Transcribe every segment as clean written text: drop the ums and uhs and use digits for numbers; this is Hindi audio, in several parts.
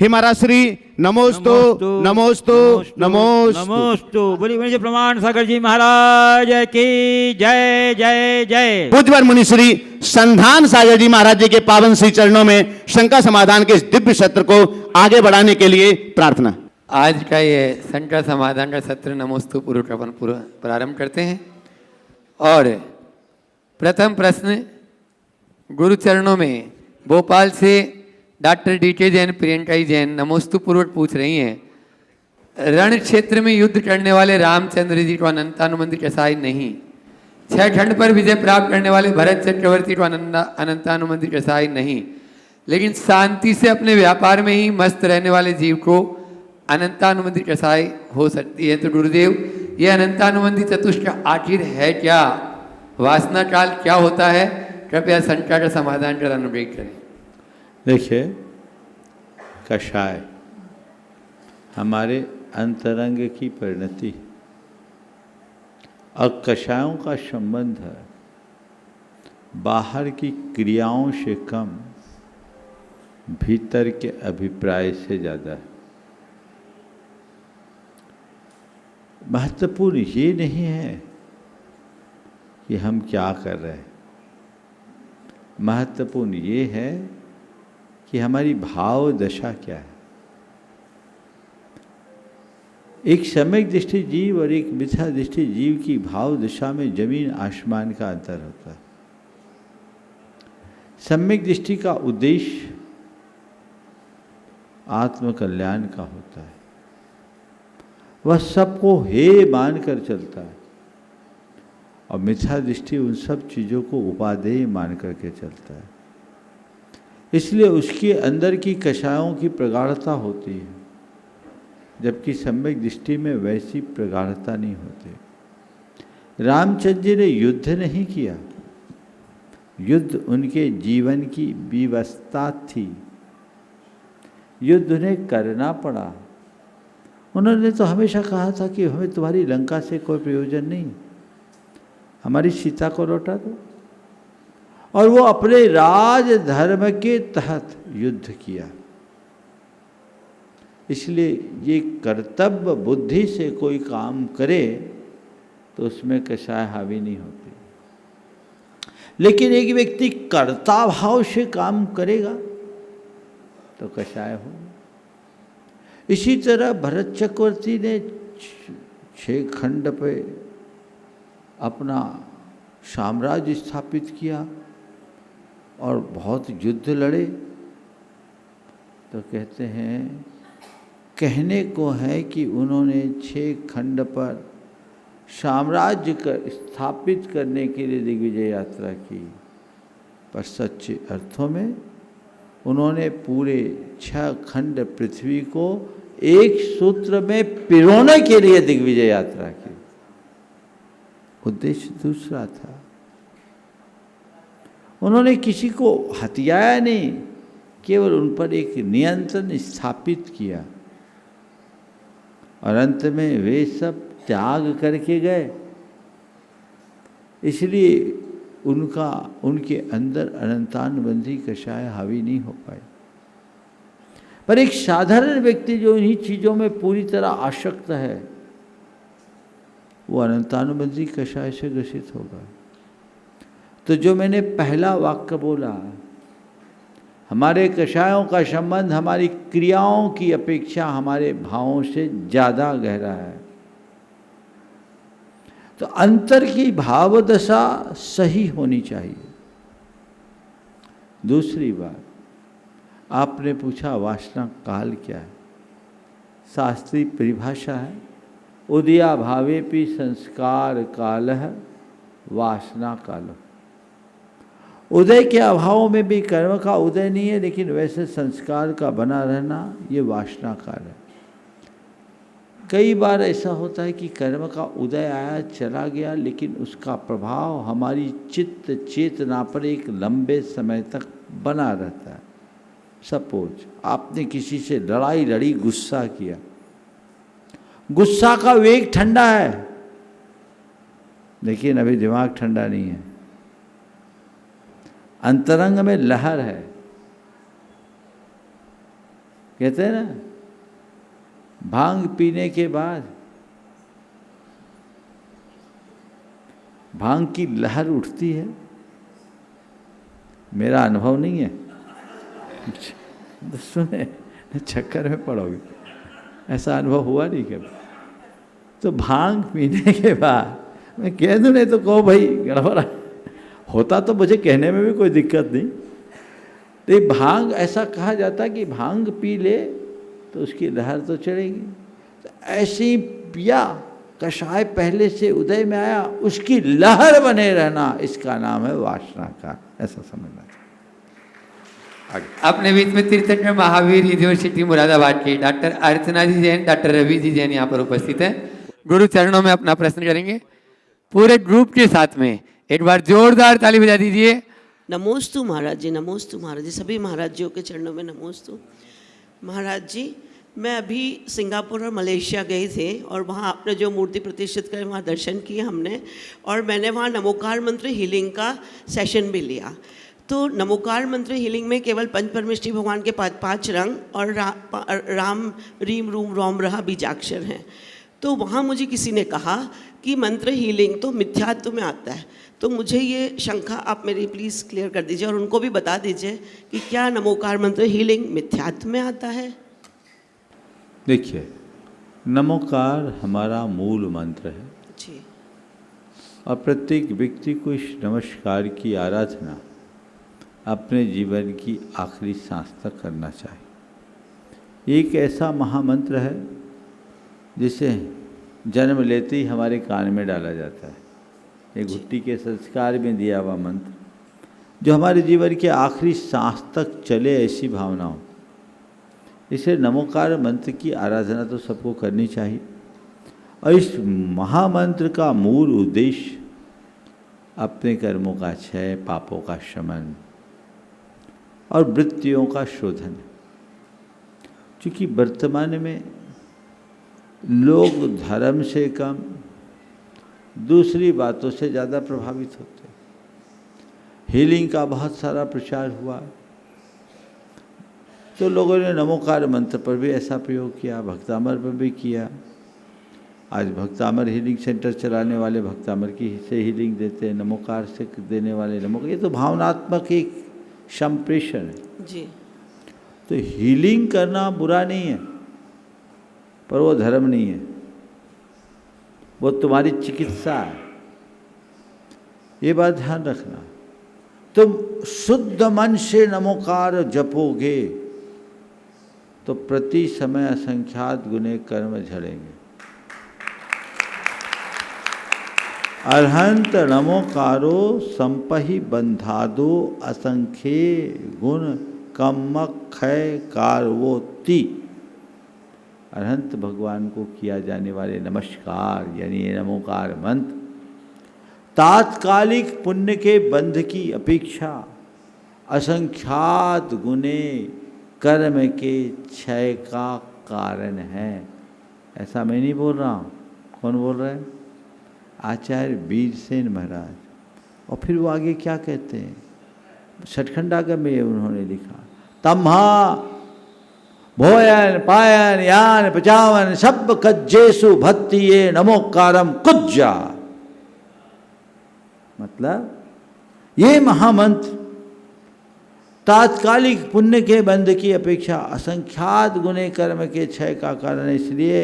हे महाराज श्री नमोस्तु नमोस्तु नमोस्तु। बोली बोली प्रमाण सागर जी महाराज की जय जय जय। पूज्यवर मुनि श्री संधान सागर जी महाराज जी के पावन श्री चरणों में शंका समाधान के इस दिव्य सत्र को आगे बढ़ाने के लिए प्रार्थना। आज का ये शंका समाधान का सत्र नमोस्तु पूर्वक अपन प्रारंभ करते हैं। और प्रथम प्रश्न गुरु चरणों में भोपाल से डॉक्टर DK जैन प्रियंका जैन नमोस्तु पूर्वक पूछ रही हैं, रण क्षेत्र में युद्ध करने वाले रामचंद्र जी को अनंतानुबंधी कसाई नहीं, 6 खंड पर विजय प्राप्त करने वाले भरत चक्रवर्ती को अनंतानुबंधी कसाई नहीं, लेकिन शांति से अपने व्यापार में ही मस्त रहने वाले जीव को अनंतानुबंधी कसाई हो सकती है। तो गुरुदेव ये अनंतानुबंधी चतुष्क आखिर है क्या, वासना काल क्या होता है, कृपया शंका का समाधान कर अनुग्रह करें। देखिए, कषाय हमारे अंतरंग की परिणति और कषायों का संबंध है बाहर की क्रियाओं से कम भीतर के अभिप्राय से ज़्यादा है। महत्वपूर्ण ये नहीं है कि हम क्या कर रहे हैं, महत्वपूर्ण ये है कि हमारी भाव दशा क्या है। एक सम्यक दृष्टि जीव और एक मिथ्या दृष्टि जीव की भाव दशा में जमीन आसमान का अंतर होता है। सम्यक दृष्टि का उद्देश्य आत्म कल्याण का होता है, वह सबको हे मानकर चलता है, और मिथ्या दृष्टि उन सब चीज़ों को उपादेय मान करके चलता है। इसलिए उसके अंदर की कषायों की प्रगाढ़ता होती है, जबकि सम्यक दृष्टि में वैसी प्रगाढ़ता नहीं होती। रामचंद्र जी ने युद्ध नहीं किया, युद्ध उनके जीवन की विवस्था थी, युद्ध उन्हें करना पड़ा। उन्होंने तो हमेशा कहा था कि हमें तुम्हारी लंका से कोई प्रयोजन नहीं, हमारी सीता को लौटा दो, और वो अपने राज धर्म के तहत युद्ध किया। इसलिए ये कर्तव्य बुद्धि से कोई काम करे तो उसमें कषाय हावी नहीं होती, लेकिन एक व्यक्ति कर्ता भाव से काम करेगा तो कषाय होगा। इसी तरह भरत चक्रवर्ती ने 6 खंड पे अपना साम्राज्य स्थापित किया और बहुत युद्ध लड़े। तो कहते हैं, कहने को है कि उन्होंने 6 खंड पर साम्राज्य स्थापित करने के लिए दिग्विजय यात्रा की, पर सच्चे अर्थों में उन्होंने पूरे 6 खंड पृथ्वी को एक सूत्र में पिरोने के लिए दिग्विजय यात्रा की। उद्देश्य दूसरा था। उन्होंने किसी को हथियाया नहीं, केवल उन पर एक नियंत्रण स्थापित किया, और अंत में वे सब त्याग करके गए। इसलिए उनके अंदर अनंतानुबंधी कषाय हावी नहीं हो पाए। पर एक साधारण व्यक्ति जो इन्हीं चीज़ों में पूरी तरह आसक्त है, वो अनंतानुबंधी कषाय से ग्रसित होगा। तो जो मैंने पहला वाक्य बोला, हमारे कषायों का संबंध हमारी क्रियाओं की अपेक्षा हमारे भावों से ज़्यादा गहरा है। तो अंतर की भाव दशा सही होनी चाहिए। दूसरी बात, आपने पूछा वासना काल क्या है। शास्त्रीय परिभाषा है, उदया भावेपि संस्कार कालः वासना कालः। उदय के अभाव में भी कर्म का उदय नहीं है, लेकिन वैसे संस्कार का बना रहना ये वासना काल है। कई बार ऐसा होता है कि कर्म का उदय आया चला गया, लेकिन उसका प्रभाव हमारी चित्त चेतना पर एक लंबे समय तक बना रहता है। सपोज आपने किसी से लड़ाई लड़ी, गुस्सा किया, गुस्सा का वेग ठंडा है, लेकिन अभी दिमाग ठंडा नहीं है, अंतरंग में लहर है। कहते हैं ना, भांग पीने के बाद भांग की लहर उठती है। मेरा अनुभव नहीं है, सुने चक्कर में पड़ोगे, ऐसा अनुभव हुआ नहीं कभी। तो भांग पीने के बाद मैं कह दूँ, नहीं तो कहो भाई गड़बड़ होता, तो मुझे कहने में भी कोई दिक्कत नहीं। तो भांग, ऐसा कहा जाता कि भांग पी ले तो उसकी लहर तो चढ़ेगी। तो ऐसे ही पिया, कषाय पहले से उदय में आया, उसकी लहर बने रहना, इसका नाम है वासना का, ऐसा समझना चाहिए। अपने बीच में तीर्थंकर महावीर यूनिवर्सिटी मुरादाबाद के डॉक्टर अर्चना जी जैन, डॉक्टर रवि जी जैन यहाँ पर उपस्थित हैं। गुरु चरणों में अपना प्रश्न करेंगे। पूरे ग्रुप के साथ में एक बार जोरदार ताली बजा दीजिए। नमोस्तु महाराज जी, नमोस्तु महाराज जी, सभी महाराज जियों के चरणों में नमोस्तु। महाराज जी, मैं अभी सिंगापुर और मलेशिया गए थे और वहाँ आपने जो मूर्ति प्रतिष्ठित करे वहाँ दर्शन किए हमने, और मैंने वहाँ नमोकार मंत्र हीलिंग का सेशन भी लिया। तो नमोकार मंत्र हीलिंग में केवल पंच परमेष्ठी भगवान के 5 रंग और राम रीम रूम रोम रहा बीजाक्षर हैं। तो वहाँ मुझे किसी ने कहा कि मंत्र हीलिंग तो मिथ्यात्व में आता है। तो मुझे ये शंका आप मेरी प्लीज़ क्लियर कर दीजिए और उनको भी बता दीजिए कि क्या नमोकार मंत्र हीलिंग मिथ्यात्व में आता है। देखिए, नमोकार हमारा मूल मंत्र है जी। और प्रत्येक व्यक्ति को इस नमस्कार की आराधना अपने जीवन की आखिरी सांस तक करना चाहिए। एक ऐसा महामंत्र है जिसे जन्म लेते ही हमारे कान में डाला जाता है, एक घुट्टी के संस्कार में दिया हुआ मंत्र, जो हमारे जीवन के आखिरी सांस तक चले, ऐसी भावना हो। इसे नमोकार मंत्र की आराधना तो सबको करनी चाहिए। और इस महामंत्र का मूल उद्देश्य अपने कर्मों का क्षय, पापों का शमन और वृत्तियों का शोधन है। क्योंकि वर्तमान में लोग धर्म से कम दूसरी बातों से ज़्यादा प्रभावित होते हैं। हीलिंग का बहुत सारा प्रचार हुआ, तो लोगों ने नमोकार मंत्र पर भी ऐसा प्रयोग किया, भक्तामर पर भी किया। आज भक्तामर हीलिंग सेंटर चलाने वाले भक्तामर की से हीलिंग देते हैं, नमोकार से देने वाले नमोकार। ये तो भावनात्मक एक संप्रेषण है जी। तो हीलिंग करना बुरा नहीं है, पर वो धर्म नहीं है, वो तुम्हारी चिकित्सा है। ये बात ध्यान रखना। तुम शुद्ध मन से नमोकार जपोगे तो प्रति समय असंख्यात गुने कर्म झड़ेंगे। अर्हंत नमोकारो संपहि बंधादो असंख्ये गुण कमक्षय कारवोति। अरहंत भगवान को किया जाने वाले नमस्कार यानी ये नमोकार मंत्र तात्कालिक पुण्य के बंध की अपेक्षा असंख्यात गुने कर्म के क्षय का कारण है। ऐसा मैं नहीं बोल रहा हूँ, कौन बोल रहा है? आचार्य वीरसेन महाराज। और फिर वो आगे क्या कहते हैं, सठखंडागम में उन्होंने लिखा, तम्हा भोयन पायन यान पचावन सब कज्जेसु भक्ति ये नमोकारम कुज्जा। मतलब ये महामंत्र तात्कालिक पुण्य के बंध की अपेक्षा असंख्यात गुने कर्म के क्षय का कारण है। इसलिए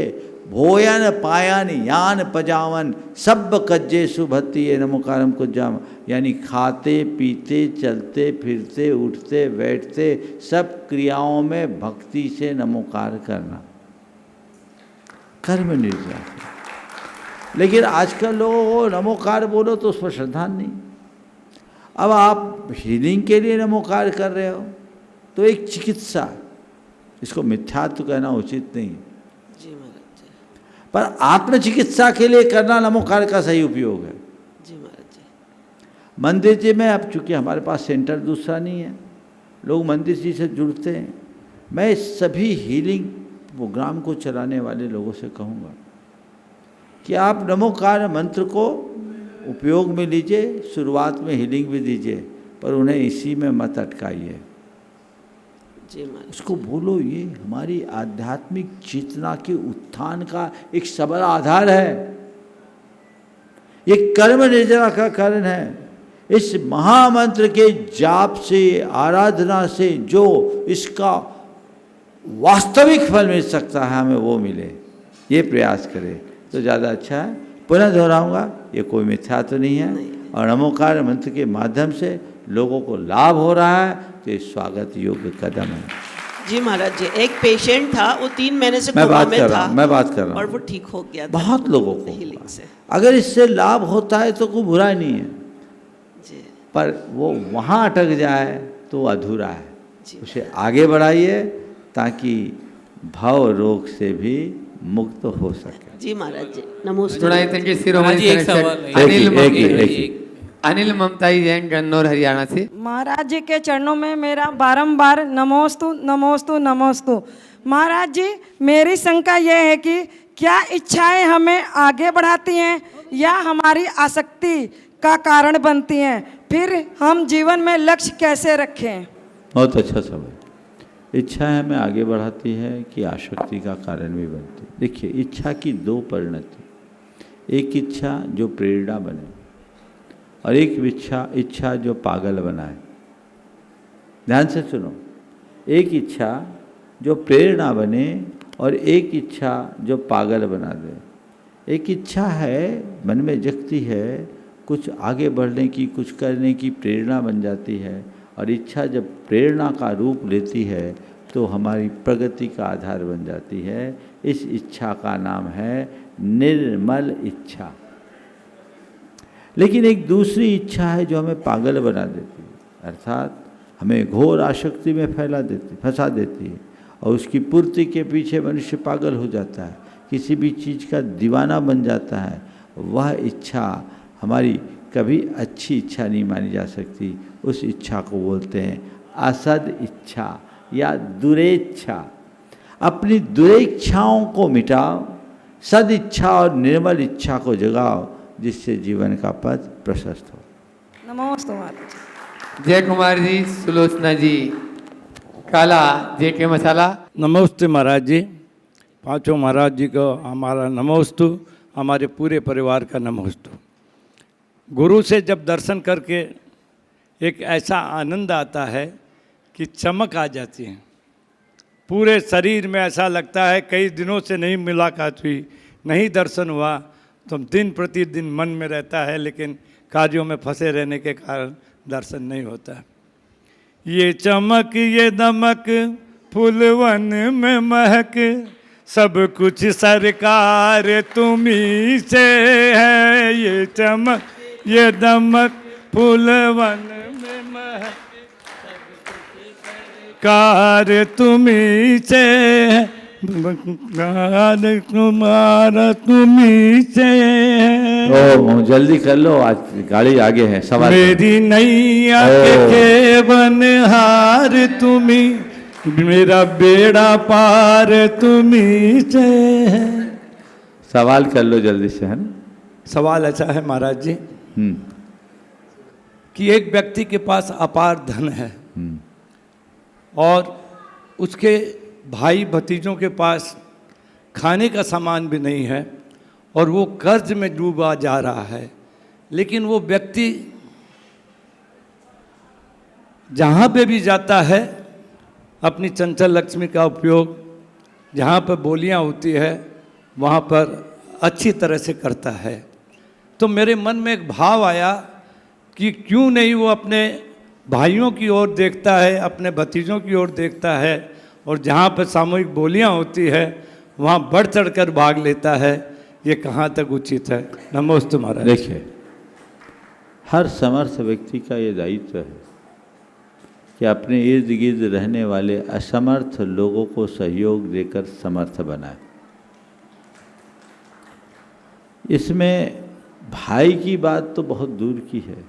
भोयन पायन यान पजावन सब कज्जेसु भक्ति ये नमोकारम कुज्जाम, यानी खाते पीते चलते फिरते उठते बैठते सब क्रियाओं में भक्ति से नमोकार करना, कर्म निर्वाह। लेकिन आजकल लोगों को नमोकार बोलो तो उस पर श्रद्धा नहीं। अब आप हीलिंग के लिए नमोकार कर रहे हो तो एक चिकित्सा, इसको मिथ्यात्व कहना उचित नहीं, जी महाराज जी। पर आत्मचिकित्सा के लिए करना नमोकार का सही उपयोग है। जी महाराज जी। मंदिर जी में अब चूँकि हमारे पास सेंटर दूसरा नहीं है, लोग मंदिर जी से जुड़ते हैं। मैं सभी हीलिंग प्रोग्राम को चलाने वाले लोगों से कहूँगा कि आप नमोकार मंत्र को उपयोग में लीजिए, शुरुआत में हीलिंग भी दीजिए, पर उन्हें इसी में मत अटकाइए। जी महाराज। उसको बोलो ये हमारी आध्यात्मिक चेतना के उत्थान का एक सबल आधार है, ये कर्म निर्जरा का कारण है। इस महामंत्र के जाप से, आराधना से जो इसका वास्तविक फल मिल सकता है हमें वो मिले, ये प्रयास करें तो ज़्यादा अच्छा है। पुनः दोहराऊंगा, ये कोई मिथ्या तो नहीं है और नमोकार मंत्र के माध्यम से लोगों को लाभ हो रहा है तो ये स्वागत योग्य कदम है। जी महाराज जी, एक पेशेंट था, वो 3 महीने से मैं कोमा बात में कर था रहा हूँ, मैं बात कर रहा और हूँ, वो ठीक हो गया था बहुत लोगों को हीलिंग से। अगर इससे लाभ होता है तो कोई बुरा नहीं है, जी पर वो वहाँ अटक जाए तो अधूरा है। जी। उसे आगे बढ़ाइए ताकि भव रोग से भी मुक्त हो सके। जी महाराज जी, नमोस्तुते। गुणायतन शिरोमणि जी, एक संरक्षक सवाल है। अनिल ममताई जैन गन्नौर हरियाणा से। महाराज जी के चरणों में मेरा बारंबार नमोस्तु नमोस्तु नमोस्तु। महाराज जी, मेरी शंका यह है कि क्या इच्छाएं हमें आगे बढ़ाती हैं या हमारी आसक्ति का कारण बनती हैं? फिर हम जीवन में लक्ष्य कैसे रखें? बहुत अच्छा सवाल। इच्छा हमें आगे बढ़ाती है कि आसक्ति का कारण भी बनती है? देखिए, इच्छा की 2 परिणति, एक इच्छा जो प्रेरणा बने और एक इच्छा जो पागल बनाए। ध्यान से सुनो, एक इच्छा जो प्रेरणा बने और एक इच्छा जो पागल बना दे। एक इच्छा है, मन में जगती है, कुछ आगे बढ़ने की, कुछ करने की प्रेरणा बन जाती है और इच्छा जब प्रेरणा का रूप लेती है तो हमारी प्रगति का आधार बन जाती है। इस इच्छा का नाम है निर्मल इच्छा। लेकिन एक दूसरी इच्छा है जो हमें पागल बना देती है, अर्थात हमें घोर आसक्ति में फंसा देती है और उसकी पूर्ति के पीछे मनुष्य पागल हो जाता है, किसी भी चीज़ का दीवाना बन जाता है। वह इच्छा हमारी कभी अच्छी इच्छा नहीं मानी जा सकती। उस इच्छा को बोलते हैं असद इच्छा या दुरेच्छा। अपनी दुरेच्छाओं को मिटाओ, सद इच्छा और निर्मल इच्छा को जगाओ, जिससे जीवन का पथ प्रशस्त हो। नमोस्तु महाराज। जय कुमार जी, सुलोचना जी, काला जे के मसाला। नमस्ते महाराज जी, पांचों महाराज जी को हमारा नमोस्तु, हमारे पूरे परिवार का नमोस्तु। गुरु से जब दर्शन करके एक ऐसा आनंद आता है कि चमक आ जाती है पूरे शरीर में। ऐसा लगता है कई दिनों से नहीं मुलाकात हुई, नहीं दर्शन हुआ, तो दिन प्रतिदिन मन में रहता है, लेकिन कार्यों में फंसे रहने के कारण दर्शन नहीं होता। ये चमक ये दमक फूलवन में महक, सब कुछ सरकार तुम्ही से है। ये चमक ये दमक फूलवन में महक, कार तुम्ही से है, कार तुम्हारा तुम्ही से है। ओ जल्दी कर लो, आज गाड़ी आगे है। सवाल मेरी नैया के बनहार तुम्ही, मेरा बेड़ा पार तुम्ही से है। सवाल कर लो जल्दी से, है ना? सवाल ऐसा है महाराज जी कि एक व्यक्ति के पास अपार धन है और उसके भाई भतीजों के पास खाने का सामान भी नहीं है और वो कर्ज में डूबा जा रहा है। लेकिन वो व्यक्ति जहाँ पे भी जाता है अपनी चंचल लक्ष्मी का उपयोग जहाँ पर बोलियाँ होती है वहाँ पर अच्छी तरह से करता है। तो मेरे मन में एक भाव आया कि क्यों नहीं वो अपने भाइयों की ओर देखता है, अपने भतीजों की ओर देखता है और जहाँ पर सामूहिक बोलियाँ होती है वहाँ बढ़ चढ़ कर भाग लेता है। ये कहाँ तक उचित है? नमोस्तु महाराज। देखिए, हर समर्थ व्यक्ति का ये दायित्व है कि अपने इर्द गिर्द रहने वाले असमर्थ लोगों को सहयोग देकर समर्थ बनाए। इसमें भाई की बात तो बहुत दूर की है।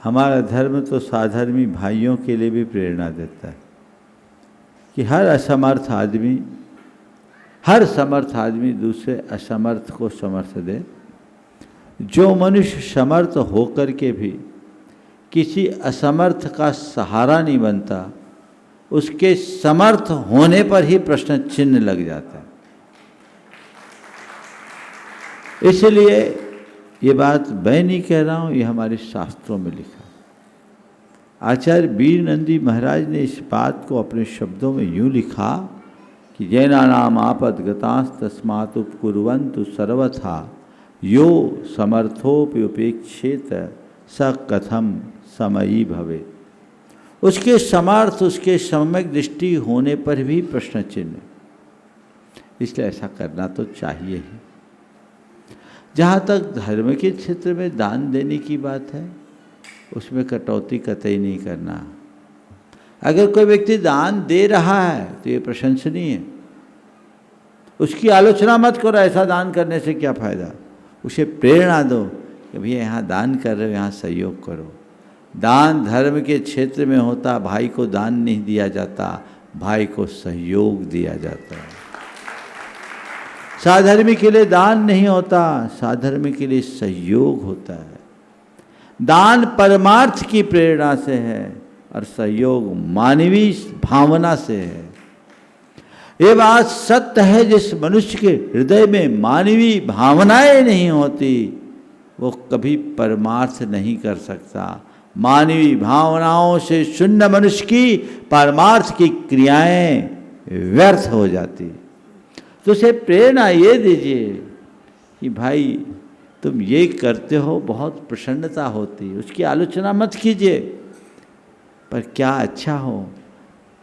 हमारा धर्म तो साधर्मी भाइयों के लिए भी प्रेरणा देता है कि हर समर्थ आदमी दूसरे असमर्थ को समर्थ दे। जो मनुष्य समर्थ होकर के भी किसी असमर्थ का सहारा नहीं बनता, उसके समर्थ होने पर ही प्रश्न चिन्ह लग जाता है। इसलिए ये बात मैं नहीं कह रहा हूँ, ये हमारे शास्त्रों में लिखा। आचार्य वीर नंदी महाराज ने इस बात को अपने शब्दों में यूँ लिखा कि जैनानाम आपदगतांस तस्मात् उपकुर्वन्तु सर्वथा यो समर्थोप्युपेक्षेत स कथम समयी भवे। उसके समर्थ, उसके सम्यक दृष्टि होने पर भी प्रश्न चिन्ह, इसलिए ऐसा करना तो चाहिए ही। जहाँ तक धर्म के क्षेत्र में दान देने की बात है, उसमें कटौती कतई नहीं करना। अगर कोई व्यक्ति दान दे रहा है तो ये प्रशंसनीय है, उसकी आलोचना मत करो, ऐसा दान करने से क्या फ़ायदा। उसे प्रेरणा दो कि भैया यहाँ दान कर रहे हो, यहाँ सहयोग करो। दान धर्म के क्षेत्र में होता, भाई को दान नहीं दिया जाता, भाई को सहयोग दिया जाता है। साधर्मी के लिए दान नहीं होता, साधर्मी के लिए सहयोग होता है। दान परमार्थ की प्रेरणा से है और सहयोग मानवीय भावना से है। ये बात सत्य है, जिस मनुष्य के हृदय में मानवीय भावनाएं नहीं होती वो कभी परमार्थ नहीं कर सकता। मानवीय भावनाओं से शून्य मनुष्य की परमार्थ की क्रियाएं व्यर्थ हो जाती। तो उसे प्रेरणा ये दीजिए कि भाई तुम ये करते हो, बहुत प्रसन्नता होती। उसकी आलोचना मत कीजिए, पर क्या अच्छा हो।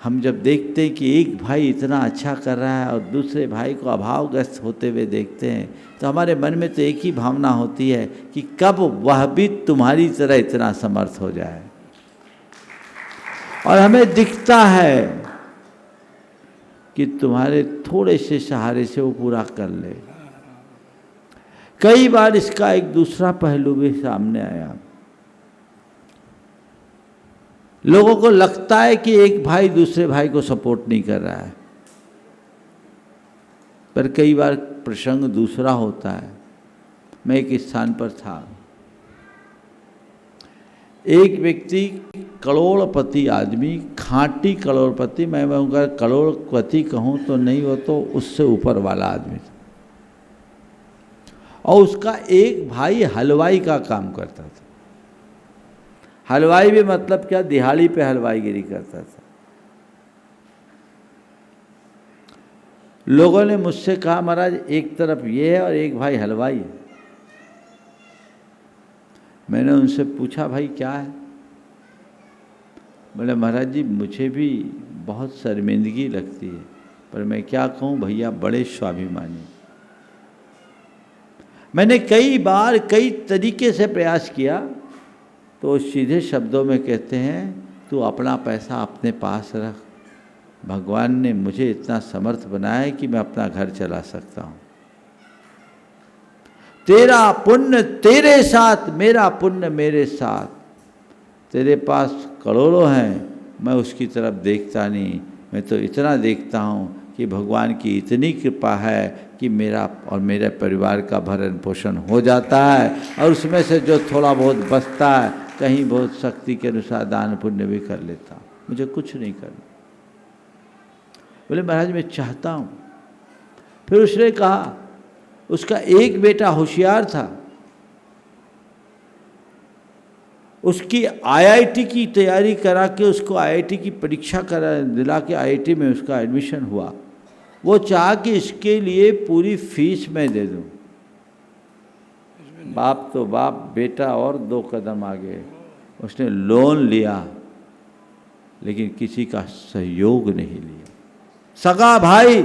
हम जब देखते हैं कि एक भाई इतना अच्छा कर रहा है और दूसरे भाई को अभावग्रस्त होते हुए देखते हैं, तो हमारे मन में तो एक ही भावना होती है कि कब वह भी तुम्हारी तरह इतना समर्थ हो जाए। और हमें दिखता है कि तुम्हारे थोड़े से सहारे से वो पूरा कर ले। कई बार इसका एक दूसरा पहलू भी सामने आया। लोगों को लगता है कि एक भाई दूसरे भाई को सपोर्ट नहीं कर रहा है, पर कई बार प्रसंग दूसरा होता है। मैं एक स्थान पर था, एक व्यक्ति करोड़पति आदमी, खांटी करोड़पति, मैं अगर करोड़पति कहूँ तो नहीं, वो तो उससे ऊपर वाला आदमी था। और उसका एक भाई हलवाई का काम करता था। हलवाई भी मतलब क्या, दिहाड़ी पे हलवाईगिरी करता था। लोगों ने मुझसे कहा महाराज एक तरफ ये है और एक भाई हलवाई है। मैंने उनसे पूछा भाई क्या है। बोले महाराज जी मुझे भी बहुत शर्मिंदगी लगती है, पर मैं क्या कहूँ भैया बड़े स्वाभिमानी। मैंने कई बार कई तरीके से प्रयास किया, तो सीधे शब्दों में कहते हैं तू अपना पैसा अपने पास रख, भगवान ने मुझे इतना समर्थ बनाया है कि मैं अपना घर चला सकता हूँ। तेरा पुण्य तेरे साथ, मेरा पुण्य मेरे साथ। तेरे पास करोड़ों हैं, मैं उसकी तरफ देखता नहीं, मैं तो इतना देखता हूँ कि भगवान की इतनी कृपा है कि मेरा और मेरे परिवार का भरण पोषण हो जाता है, और उसमें से जो थोड़ा बहुत बचता है कहीं बहुत शक्ति के अनुसार दान पुण्य भी कर लेता हूँ, मुझे कुछ नहीं करना। बोले महाराज मैं चाहता हूँ। फिर उसने कहा उसका एक बेटा होशियार था, उसकी आईआईटी की तैयारी करा के उसको आईआईटी की परीक्षा करा दिला के आईआईटी में उसका एडमिशन हुआ। वो चाह कि इसके लिए पूरी फीस मैं दे दूं। बाप तो बाप, बेटा और 2 कदम आगे। उसने लोन लिया, लेकिन किसी का सहयोग नहीं लिया। सगा भाई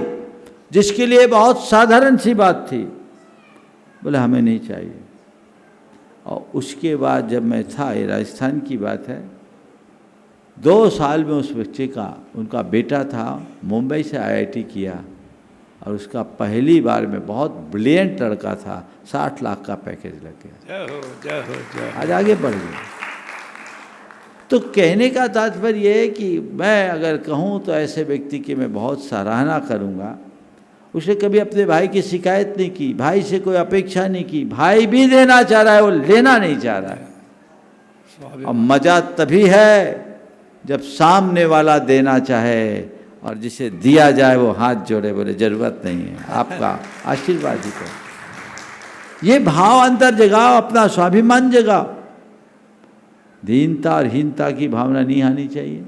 जिसके लिए बहुत साधारण सी बात थी, बोले हमें नहीं चाहिए। और उसके बाद जब मैं था, ये राजस्थान की बात है, 2 साल में उस बच्चे का, उनका बेटा था, मुंबई से आईआईटी किया, और उसका पहली बार में बहुत ब्रिलियंट लड़का था, 60 लाख का पैकेज लग गया। आज आगे बढ़ गया। तो कहने का तात्पर्य यह है कि मैं अगर कहूँ तो ऐसे व्यक्ति की मैं बहुत सराहना करूँगा। उसने कभी अपने भाई की शिकायत नहीं की, भाई से कोई अपेक्षा नहीं की। भाई भी देना चाह रहा है, वो लेना नहीं चाह रहा है। और मज़ा तभी है जब सामने वाला देना चाहे और जिसे दिया जाए वो हाथ जोड़े, बोले जरूरत नहीं है, आपका आशीर्वाद ही करो। ये भाव अंतर जगाओ, अपना स्वाभिमान जगाओ, दीनता और हीनता की भावना नहीं आनी चाहिए।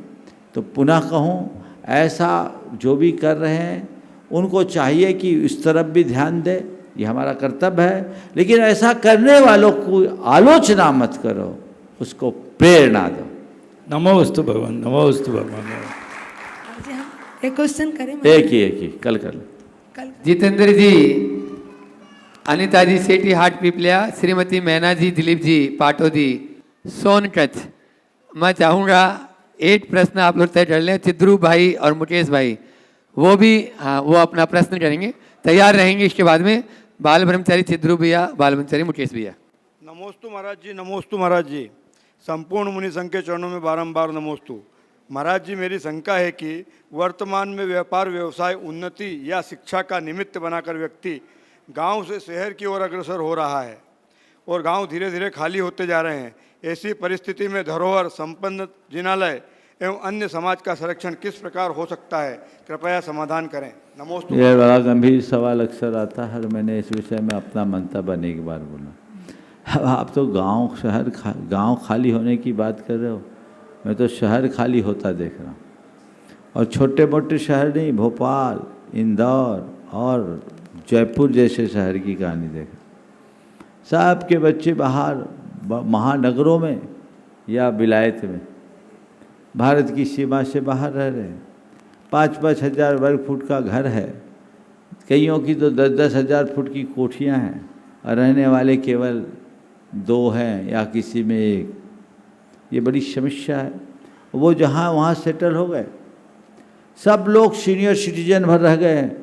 तो पुनः कहूँ, ऐसा जो भी कर रहे हैं उनको चाहिए कि इस तरफ भी ध्यान दे, ये हमारा कर्तव्य है। लेकिन ऐसा करने वालों को आलोचना मत करो, उसको प्रेरणा दो। नमोस्तु भगवान, नमोस्तु भगवान। जी हम एक क्वेश्चन करें? एक ही कल कर लो। कल जितेंद्र जी, अनिता जी सेठी हाट पिपलिया, श्रीमती मैना जी, दिलीप जी पाटोदी, सोनकच्छ। मैं चाहूँगा 8 प्रश्न आप लोग तय कर लें। चिद्रू भाई और मुकेश भाई वो भी, हाँ, वो अपना प्रश्न करेंगे, तैयार रहेंगे। इसके बाद में बाल ब्रह्मचारी चिद्रू भैया, बाल ब्रह्मचारी मुकेश भैया। नमोस्तु महाराज जी, नमोस्तु महाराज जी। संपूर्ण मुनि संघ के चरणों में बारंबार नमोस्तु। महाराज जी, मेरी शंका है कि वर्तमान में व्यापार व्यवसाय उन्नति या शिक्षा का निमित्त बनाकर व्यक्ति गांव से शहर की ओर अग्रसर हो रहा है और गांव धीरे धीरे खाली होते जा रहे हैं। ऐसी परिस्थिति में धरोहर, संपन्न जिनालय एवं अन्य समाज का संरक्षण किस प्रकार हो सकता है? कृपया समाधान करें। नमोस्तु। यह बड़ा गंभीर सवाल अक्सर आता है और मैंने इस विषय में अपना मंतव्य अनेक बार बोला। अब आप तो गांव खाली होने की बात कर रहे हो, मैं तो शहर खाली होता देख रहा हूँ। और छोटे मोटे शहर नहीं, भोपाल, इंदौर और जयपुर जैसे शहर की कहानी देख रहा हूँ। सब के बच्चे बाहर महानगरों में या विलायत में, भारत की सीमा से बाहर रह रहे हैं। 5-5 हज़ार वर्ग फुट का घर है, कईयों की तो 10-10 हज़ार फुट की कोठियाँ हैं और रहने वाले केवल 2 हैं या किसी में 1। ये बड़ी समस्या है। वो जहाँ वहाँ सेटल हो गए, सब लोग सीनियर सिटीजन भर रह गए हैं।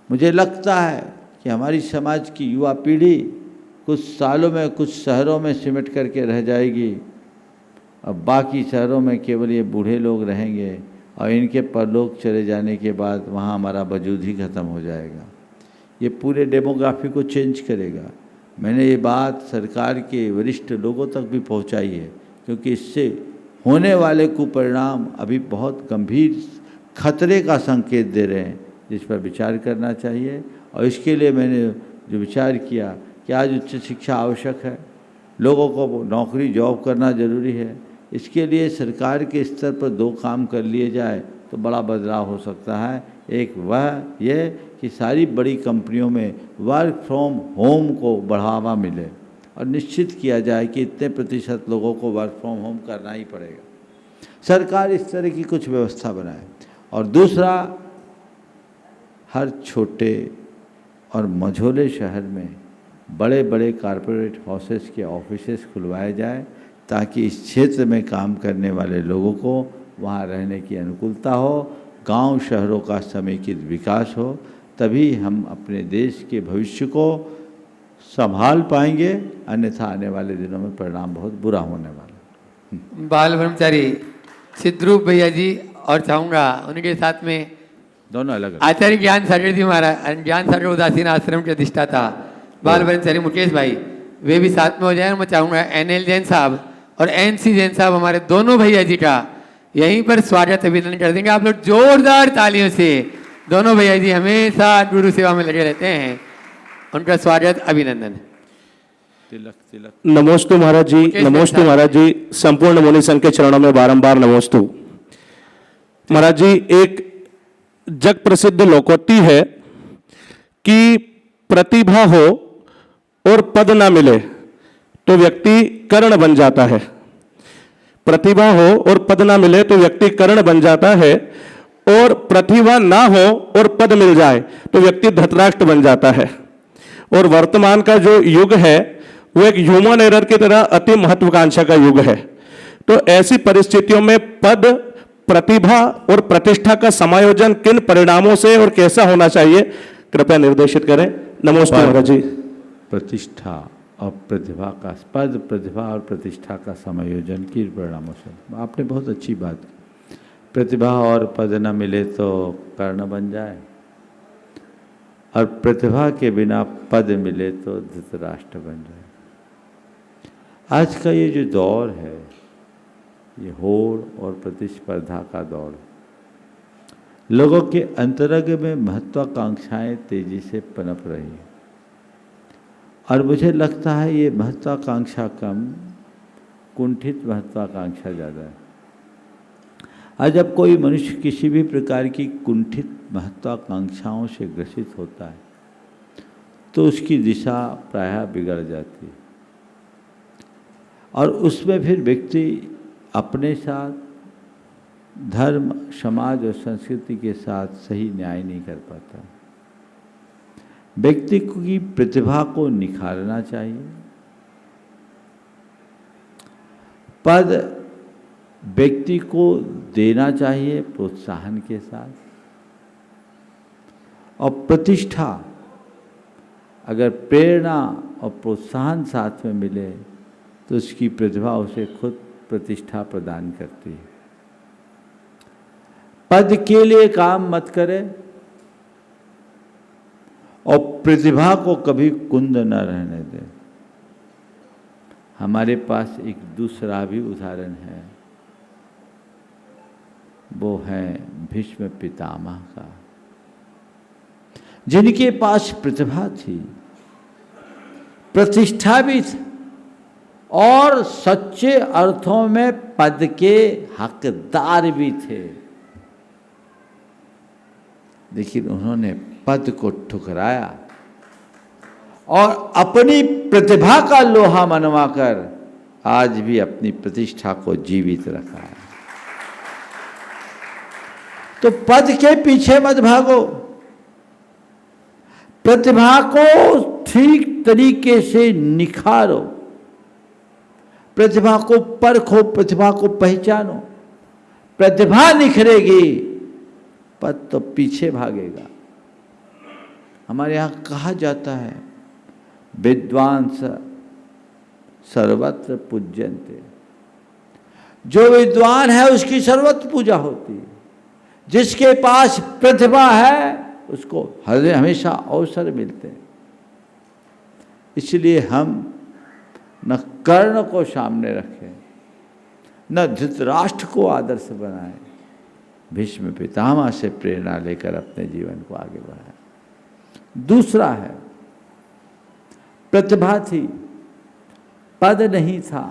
मुझे लगता है कि हमारी समाज की युवा पीढ़ी कुछ सालों में कुछ शहरों में सिमट करके रह जाएगी, अब बाकी शहरों में केवल ये बूढ़े लोग रहेंगे और इनके परलोक चले जाने के बाद वहाँ हमारा वजूद ही ख़त्म हो जाएगा। ये पूरे डेमोग्राफी को चेंज करेगा। मैंने ये बात सरकार के वरिष्ठ लोगों तक भी पहुँचाई है, क्योंकि इससे होने वाले कुपरिणाम अभी बहुत गंभीर खतरे का संकेत दे रहे हैं, जिस पर विचार करना चाहिए। और इसके लिए मैंने जो विचार किया कि आज उच्च शिक्षा आवश्यक है, लोगों को नौकरी जॉब करना ज़रूरी है। इसके लिए सरकार के स्तर पर 2 काम कर लिए जाए तो बड़ा बदलाव हो सकता है। एक वह ये कि सारी बड़ी कंपनियों में वर्क फ्रॉम होम को बढ़ावा मिले और निश्चित किया जाए कि इतने प्रतिशत लोगों को वर्क फ्रॉम होम करना ही पड़ेगा। सरकार इस तरह की कुछ व्यवस्था बनाए। और दूसरा, हर छोटे और मझोले शहर में बड़े बड़े कॉरपोरेट हाउसेस के ऑफिसेस खुलवाए जाए, ताकि इस क्षेत्र में काम करने वाले लोगों को वहाँ रहने की अनुकूलता हो, गांव शहरों का समेकित विकास हो। तभी हम अपने देश के भविष्य को संभाल पाएंगे, अन्यथा आने वाले दिनों में परिणाम बहुत बुरा होने वाला। बाल ब्रह्मचारी चिद्रू भैया जी, और चाहूँगा उनके साथ में दोनों अलग आचार्य ज्ञान सागर जी महाराज, ज्ञान सागर उदासीन आश्रम के अधिष्ठाता बाल ब्रह्मचारी मुकेश भाई, वे भी साथ में हो जाए। और मैं चाहूँगा NL जैन साहब और NC जैन साहब, हमारे दोनों भैया जी का यहीं पर स्वागत अभिनंदन कर देंगे आप लोग जोरदार तालियों से। दोनों भैया जी हमेशा गुरु सेवा में लगे रहते हैं, उनका स्वागत अभिनंदन। तिलक तिलक। नमोस्तु महाराज जी, नमोस्तु महाराज जी। संपूर्ण मुनि संघ के चरणों में बारंबार नमोस्तु। महाराज जी, एक जग प्रसिद्ध लोकोक्ति है कि प्रतिभा हो और पद ना मिले तो व्यक्ति कर्ण बन जाता है। प्रतिभा हो और पद ना मिले तो व्यक्ति कर्ण बन जाता है, और प्रतिभा ना हो और पद मिल जाए तो व्यक्ति धृतराष्ट्र बन जाता है। और वर्तमान का जो युग है वो एक ह्यूमन एरर की तरह अति महत्वाकांक्षा का युग है। तो ऐसी परिस्थितियों में पद, प्रतिभा और प्रतिष्ठा का समायोजन किन परिणामों से और कैसा होना चाहिए, कृपया निर्देशित करें। नमस्ते महाराज जी। प्रतिष्ठा और प्रतिभा का, पद, प्रतिभा और प्रतिष्ठा का समायोजन किन परिणामों से? आपने बहुत अच्छी बात की। प्रतिभा और पद न मिले तो कर्ण बन जाए, और प्रतिभा के बिना पद मिले तो धृतराष्ट्र बन जाए। आज का ये जो दौर है, ये होड़ और प्रतिस्पर्धा का दौर। लोगों के अंतरंग में महत्वाकांक्षाएं तेजी से पनप रही हैं और मुझे लगता है ये महत्वाकांक्षा कम, कुंठित महत्वाकांक्षा ज़्यादा है। आज जब कोई मनुष्य किसी भी प्रकार की कुंठित महत्वाकांक्षाओं से ग्रसित होता है तो उसकी दिशा प्रायः बिगड़ जाती है और उसमें फिर व्यक्ति अपने साथ, धर्म, समाज और संस्कृति के साथ सही न्याय नहीं कर पाता। व्यक्ति की प्रतिभा को निखारना चाहिए। पद व्यक्ति को देना चाहिए प्रोत्साहन के साथ, और प्रतिष्ठा अगर प्रेरणा और प्रोत्साहन साथ में मिले तो उसकी प्रतिभा उसे खुद प्रतिष्ठा प्रदान करती है। पद के लिए काम मत करें और प्रतिभा को कभी कुंद न रहने दें। हमारे पास एक दूसरा भी उदाहरण है, वो है भीष्म पितामह का, जिनके पास प्रतिभा थी, प्रतिष्ठा भी थी और सच्चे अर्थों में पद के हकदार भी थे, लेकिन उन्होंने पद को ठुकराया और अपनी प्रतिभा का लोहा मनवाकर आज भी अपनी प्रतिष्ठा को जीवित रखा है। तो पद के पीछे मत भागो, प्रतिभा को ठीक तरीके से निखारो, प्रतिभा को परखो, प्रतिभा को पहचानो। प्रतिभा निखरेगी, पद तो पीछे भागेगा। हमारे यहाँ कहा जाता है विद्वांस सर्वत्र पूज्यन्ते, जो विद्वान है उसकी सर्वत्र पूजा होती है। जिसके पास प्रतिभा है उसको हमेशा अवसर मिलते हैं। इसलिए हम न कर्ण को सामने रखें, न धृतराष्ट्र को आदर्श बनाएं, भीष्म पितामह से प्रेरणा लेकर अपने जीवन को आगे बढ़ाएं। दूसरा है, प्रतिभा थी, पद नहीं था,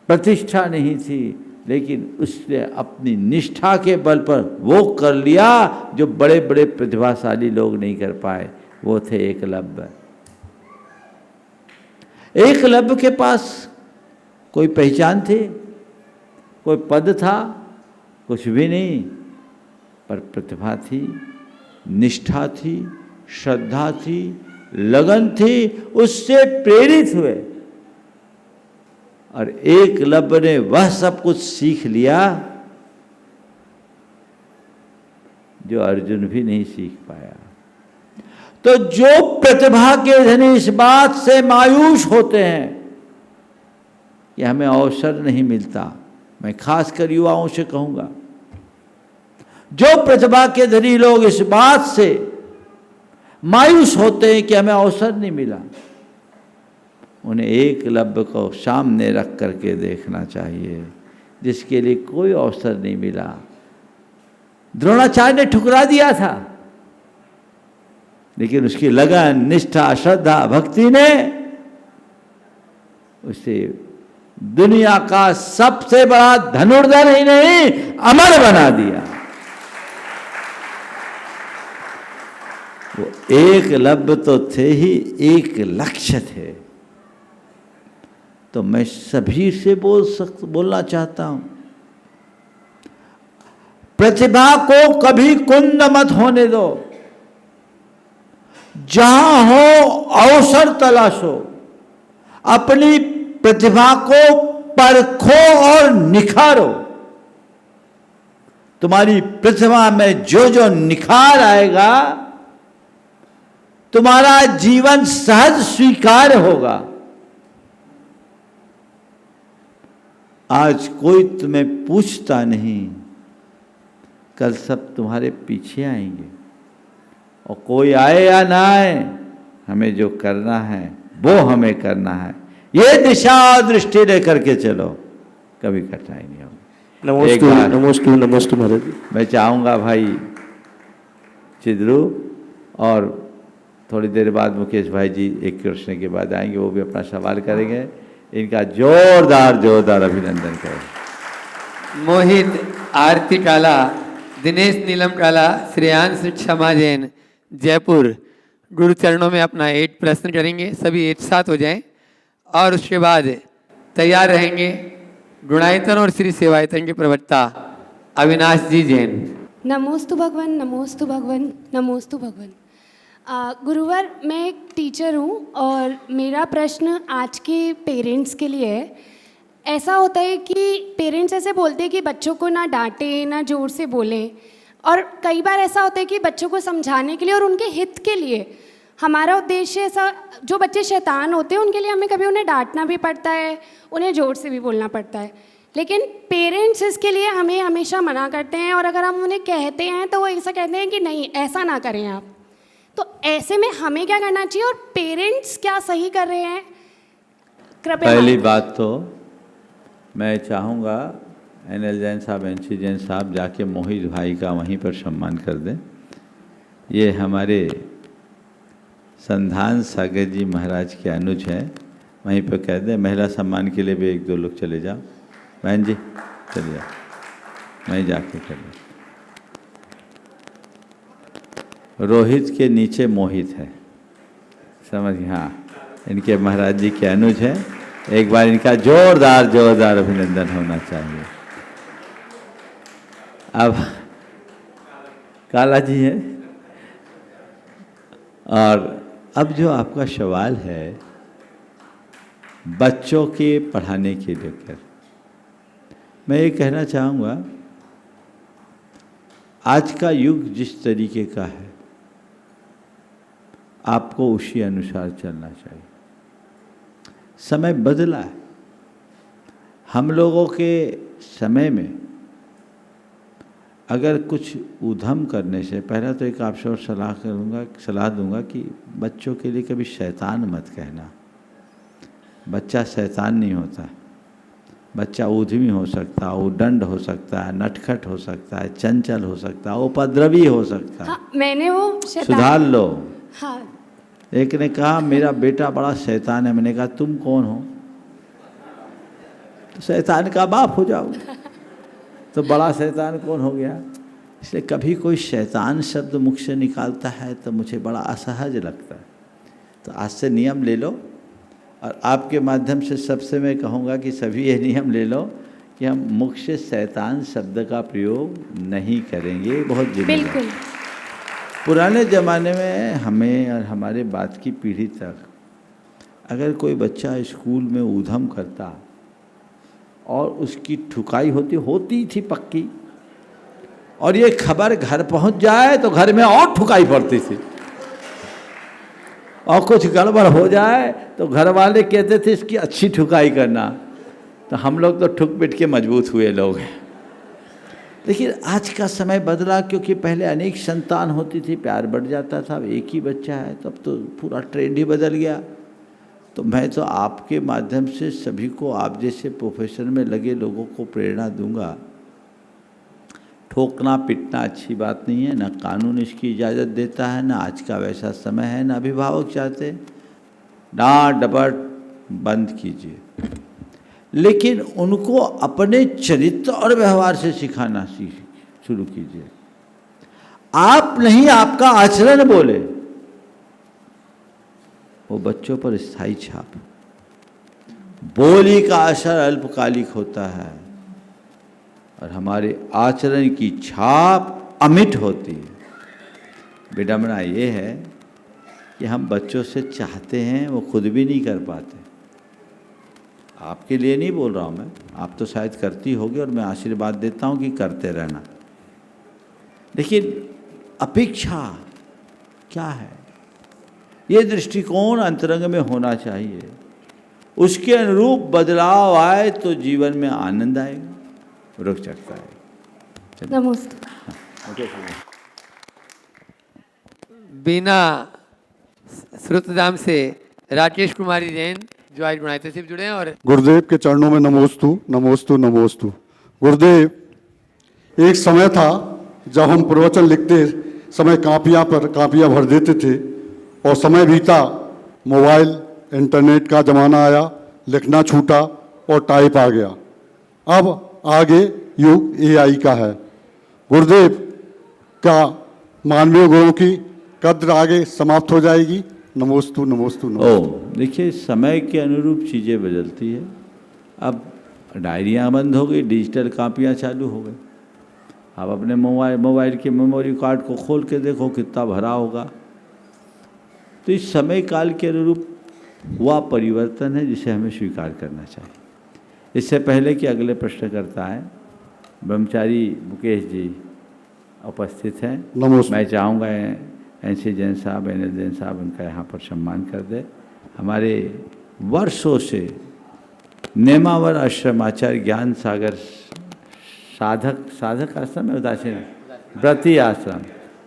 प्रतिष्ठा नहीं थी, लेकिन उसने अपनी निष्ठा के बल पर वो कर लिया जो बड़े बड़े प्रतिभाशाली लोग नहीं कर पाए। वो थे एकलव्य। एकलव्य के पास कोई पहचान थी, कोई पद था, कुछ भी नहीं, पर प्रतिभा थी, निष्ठा थी, श्रद्धा थी, लगन थी, उससे प्रेरित हुए और एकलव्य ने वह सब कुछ सीख लिया जो अर्जुन भी नहीं सीख पाया। तो जो प्रतिभा के धनी इस बात से मायूस होते हैं कि हमें अवसर नहीं मिलता, मैं खासकर युवाओं से कहूंगा, जो प्रतिभा के धनी लोग इस बात से मायूस होते हैं कि हमें अवसर नहीं मिला, उन्हें एकलव्य को सामने रख करके देखना चाहिए, जिसके लिए कोई अवसर नहीं मिला। द्रोणाचार्य ने ठुकरा दिया था, लेकिन उसकी लगन, निष्ठा, श्रद्धा, भक्ति ने उसे दुनिया का सबसे बड़ा धनुर्धर ही नहीं, अमर बना दिया। वो एकलव्य तो थे ही, एक लक्ष्य थे। तो मैं सभी से बोलना चाहता हूं, प्रतिभा को कभी कुंद मत होने दो। जहां हो अवसर तलाशो, अपनी प्रतिभा को परखो और निखारो। तुम्हारी प्रतिभा में जो जो निखार आएगा, तुम्हारा जीवन सहज स्वीकार होगा। आज कोई तुम्हें पूछता नहीं, कल सब तुम्हारे पीछे आएंगे, और कोई आए या ना आए, हमें जो करना है वो हमें करना है। ये दिशा और दृष्टि लेकर के चलो, कभी कठिनाई नहीं होगी। नमोस्तु बार। नमोस्तु नमोस्तु महाराज जी। मैं चाहूँगा भाई चिद्रू और थोड़ी देर बाद मुकेश भाई जी एक प्रश्न के बाद आएंगे, वो भी अपना सवाल करेंगे। इनका जोरदार अभिनंदन करें। मोहित आरती काला, दिनेश नीलम काला, श्रेयांश क्षमा जैन, जयपुर, गुरु चरणों में अपना 8 प्रश्न करेंगे। सभी एक साथ हो जाएं और उसके बाद तैयार रहेंगे गुणायतन और श्री सेवायतन के प्रवक्ता अविनाश जी जैन। नमोस्तु भगवन, नमोस्तु भगवन, नमोस्तु भगवन। गुरुवर, मैं एक टीचर हूँ और मेरा प्रश्न आज के पेरेंट्स के लिए है। ऐसा होता है कि पेरेंट्स ऐसे बोलते हैं कि बच्चों को ना डांटें, ना ज़ोर से बोलें, और कई बार ऐसा होता है कि बच्चों को समझाने के लिए और उनके हित के लिए हमारा उद्देश्य ऐसा, जो बच्चे शैतान होते हैं उनके लिए हमें कभी उन्हें डांटना भी पड़ता है, उन्हें ज़ोर से भी बोलना पड़ता है, लेकिन पेरेंट्स इसके लिए हमें हमेशा मना करते हैं, और अगर हम उन्हें कहते हैं तो वो ऐसा कहते हैं कि नहीं ऐसा ना करें आप। तो ऐसे में हमें क्या करना चाहिए और पेरेंट्स क्या सही कर रहे हैं, कृपया। पहली बात तो मैं चाहूँगा NL जैन साहब, NC जैन साहब जाके मोहित भाई का वहीं पर सम्मान कर दें। ये हमारे संधान सागर जी महाराज के अनुज हैं, वहीं पर कह दें। महिला सम्मान के लिए भी 1-2 लोग चले जाओ। बहन जी चले जाओ, मैं जाके कर दूँ। रोहित के नीचे मोहित है, समझ गए? हाँ, इनके महाराज जी के अनुज हैं। एक बार इनका जोरदार अभिनंदन होना चाहिए। अब काला जी है, और अब जो आपका सवाल है बच्चों के पढ़ाने के लेकर, मैं ये कहना चाहूँगा आज का युग जिस तरीके का है आपको उसी अनुसार चलना चाहिए। समय बदला है। हम लोगों के समय में अगर कुछ उधम करने से पहले तो एक आपसे और सलाह दूंगा कि बच्चों के लिए कभी शैतान मत कहना। बच्चा शैतान नहीं होता। बच्चा उद्यमी हो सकता है, उद्दंड हो सकता है, नटखट हो सकता है, चंचल हो सकता है, उपद्रवी हो सकता है। हाँ, मैंने वो सुधार लो। हाँ। एक ने कहा मेरा बेटा बड़ा शैतान है। मैंने कहा तुम कौन हो? तो शैतान का बाप हो जाओ। तो बड़ा शैतान कौन हो गया? इसलिए कभी कोई शैतान शब्द मुख से निकालता है तो मुझे बड़ा असहज लगता है। तो आज से नियम ले लो, और आपके माध्यम से सबसे मैं कहूँगा कि सभी ये नियम ले लो कि हम मुख से शैतान शब्द का प्रयोग नहीं करेंगे। बहुत जिम्मेदार। बिल्कुल। पुराने ज़माने में हमें और हमारे बाद की पीढ़ी तक अगर कोई बच्चा स्कूल में ऊधम करता और उसकी ठुकाई होती थी पक्की, और ये खबर घर पहुंच जाए तो घर में और ठुकाई पड़ती थी, और कुछ गड़बड़ हो जाए तो घर वाले कहते थे इसकी अच्छी ठुकाई करना। तो हम लोग तो ठुक पिट के मजबूत हुए लोग हैं। लेकिन आज का समय बदला, क्योंकि पहले अनेक संतान होती थी, प्यार बढ़ जाता था। अब एक ही बच्चा है तो अब तो पूरा ट्रेंड ही बदल गया। तो मैं तो आपके माध्यम से सभी को, आप जैसे प्रोफेशन में लगे लोगों को प्रेरणा दूंगा, ठोकना पिटना अच्छी बात नहीं है, ना कानून इसकी इजाज़त देता है, ना आज का वैसा समय है, ना अभिभावक चाहते। डांट डपट बंद कीजिए, लेकिन उनको अपने चरित्र और व्यवहार से सिखाना शुरू कीजिए। आप नहीं, आपका आचरण बोले, वो बच्चों पर स्थायी छाप। बोली का असर अल्पकालिक होता है और हमारे आचरण की छाप अमिट होती है। विडंबना ये है कि हम बच्चों से चाहते हैं, वो खुद भी नहीं कर पाते। आपके लिए नहीं बोल रहा हूँ मैं, आप तो शायद करती होगी और मैं आशीर्वाद देता हूँ कि करते रहना। लेकिन अपेक्षा क्या है, ये दृष्टिकोण अंतरंग में होना चाहिए। उसके अनुरूप बदलाव आए तो जीवन में आनंद आएगा, रुक सकता है। नमस्ते। बिना श्रुतधाम से राकेश कुमारी जैन जो आज गुणायत से जुड़े हैं। और गुरुदेव के चरणों में नमोस्तु नमोस्तु नमोस्तु। गुरुदेव, एक समय था जब हम प्रवचन लिखते समय कापियाँ पर कापियाँ भर देते थे और समय बीता, मोबाइल इंटरनेट का ज़माना आया, लिखना छूटा और टाइप आ गया। अब आगे युग AI का है। गुरुदेव, क्या मानवीय गुणों की कद्र आगे समाप्त हो जाएगी? नमोस्तु नमोस्तु नमोस्तु। देखिए, समय के अनुरूप चीज़ें बदलती है। अब डायरियाँ बंद हो गई, डिजिटल कापियाँ चालू हो गई। आप अपने मोबाइल के मेमोरी कार्ड को खोल के देखो कितना भरा होगा। तो इस समय काल के अनुरूप हुआ परिवर्तन है जिसे हमें स्वीकार करना चाहिए। इससे पहले कि अगले प्रश्नकर्ता है, ब्रह्मचारी मुकेश जी उपस्थित हैं। नमस्कार। मैं चाहूँगा NC जैन साहब, NL जैन साहब इनका यहाँ पर सम्मान कर दे। हमारे वर्षों से नेमावर आश्रम आचार्य ज्ञान सागर साधक आश्रम है, उदासीन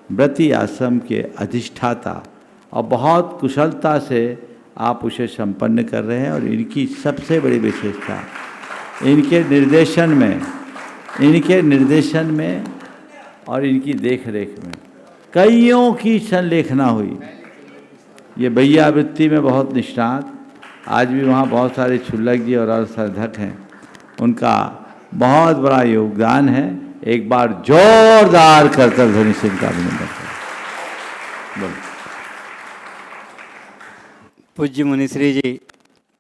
व्रती आश्रम के अधिष्ठाता और बहुत कुशलता से आप उसे संपन्न कर रहे हैं। और इनकी सबसे बड़ी विशेषता इनके निर्देशन में और इनकी देख रेख में कईयों की संलेखना हुई। ये वैयावृत्ति में बहुत निष्णात, आज भी वहाँ बहुत सारे क्षुल्लक जी और साधक हैं, उनका बहुत बड़ा योगदान है। एक बार जोरदार करतल ध्वनि से इनका अभिनंदन करें। पूज्य मुनिश्री जी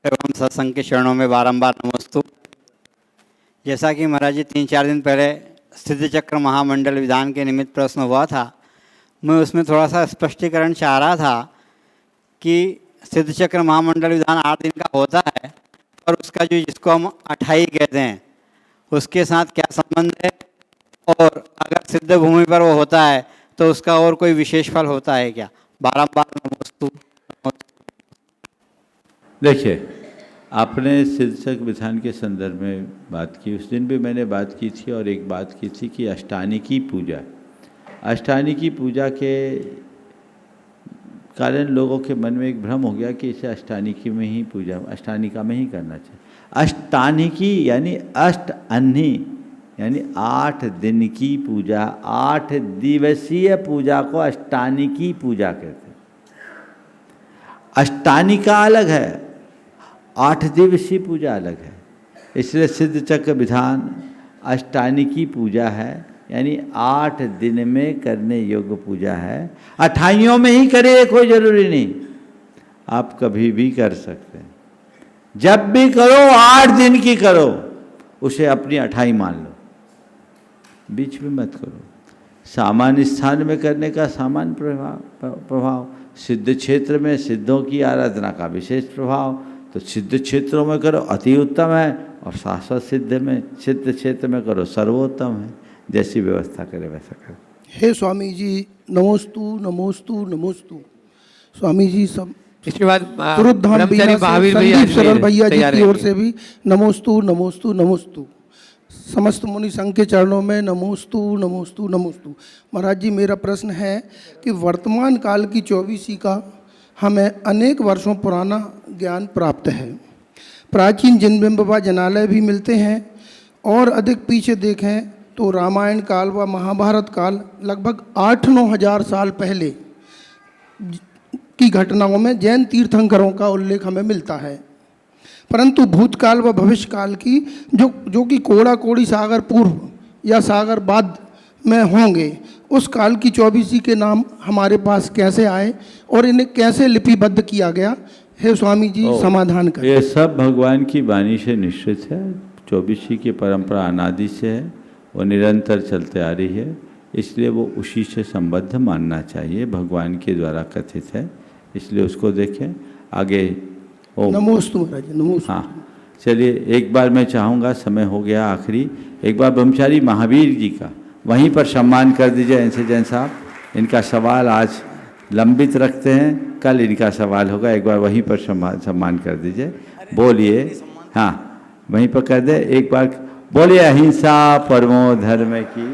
एवं सत्संग के चरणों में बारंबार नमस्तु। जैसा कि महाराज जी 3-4 दिन पहले सिद्ध चक्र महामंडल विधान के निमित्त प्रश्न हुआ था, मैं उसमें थोड़ा सा स्पष्टीकरण चाह रहा था कि सिद्ध चक्र महामंडल विधान 8 दिन का होता है और उसका जो जिसको हम 28 कहते हैं उसके साथ क्या संबंध है, और अगर सिद्ध भूमि पर वो होता है तो उसका और कोई विशेष फल होता है क्या? बारंबार नमस्तु। देखिए, आपने सिद्धचक्र विधान के संदर्भ में बात की, उस दिन भी मैंने बात की थी और एक बात की थी कि अष्टानिकी पूजा के कारण लोगों के मन में एक भ्रम हो गया कि इसे अष्टानिका में ही करना चाहिए। अष्टानिकी यानी अष्ट अन्नी, यानी 8 दिन की पूजा, 8 दिवसीय पूजा को अष्टानिकी पूजा कहते हैं। अष्टानिका अलग है, 8 दिवसीय पूजा अलग है। इसलिए सिद्ध चक्र विधान अष्टानिकी पूजा है, यानी 8 दिन में करने योग्य पूजा है। 28 में ही करे कोई जरूरी नहीं, आप कभी भी कर सकते हैं। जब भी करो 8 दिन की करो, उसे अपनी 28 मान लो, बीच में मत करो। सामान्य स्थान में करने का सामान्य प्रभाव, सिद्ध क्षेत्र में सिद्धों की आराधना का विशेष प्रभाव, तो सिद्ध क्षेत्रों में करो अति उत्तम है, और शाश्वत सिद्ध क्षेत्र में करो सर्वोत्तम है। जैसी व्यवस्था करे वैसा करें। हे स्वामी जी, नमोस्तु नमोस्तु नमोस्तु। स्वामी जी, सब इसके बाद तुरुधाम बीना से संदीप सरल भैया जी की ओर से भी नमोस्तु नमोस्तु नमोस्तु। समस्त मुनि संघ के चरणों में नमोस्तु नमोस्तु नमोस्तु। महाराज जी, मेरा प्रश्न है कि वर्तमान काल की 24वीं का हमें अनेक वर्षों पुराना ज्ञान प्राप्त है। प्राचीन जिनबिंब व जनालय भी मिलते हैं, और अधिक पीछे देखें तो रामायण काल व महाभारत काल लगभग 8-9 हजार साल पहले की घटनाओं में जैन तीर्थंकरों का उल्लेख हमें मिलता है। परंतु भूतकाल व भविष्य काल की जो कि कोड़ा कोड़ी सागर पूर्व या सागर बाद में होंगे, उस काल की 24वीं के नाम हमारे पास कैसे आए और इन्हें कैसे लिपिबद्ध किया गया? हे स्वामी जी, समाधान करें। ये सब भगवान की वाणी से निश्चित है। 24वीं की परंपरा अनादि से है, वो निरंतर चलते आ रही है, इसलिए वो उसी से संबद्ध मानना चाहिए। भगवान के द्वारा कथित है, इसलिए उसको देखें। आगे नमोस्तु महाराज, नमोस्तु। हाँ, चलिए एक बार मैं चाहूँगा, समय हो गया आखिरी, एक बार ब्रह्मचारी महावीर जी का वहीं पर सम्मान कर दीजिए। NC जैन साहब, इनका सवाल आज लंबित रखते हैं, कल इनका सवाल होगा, एक बार वहीं पर सम्मान कर दीजिए। बोलिए, हाँ वहीं पर कर दे, एक बार बोलिए। अहिंसा परमो धर्म की।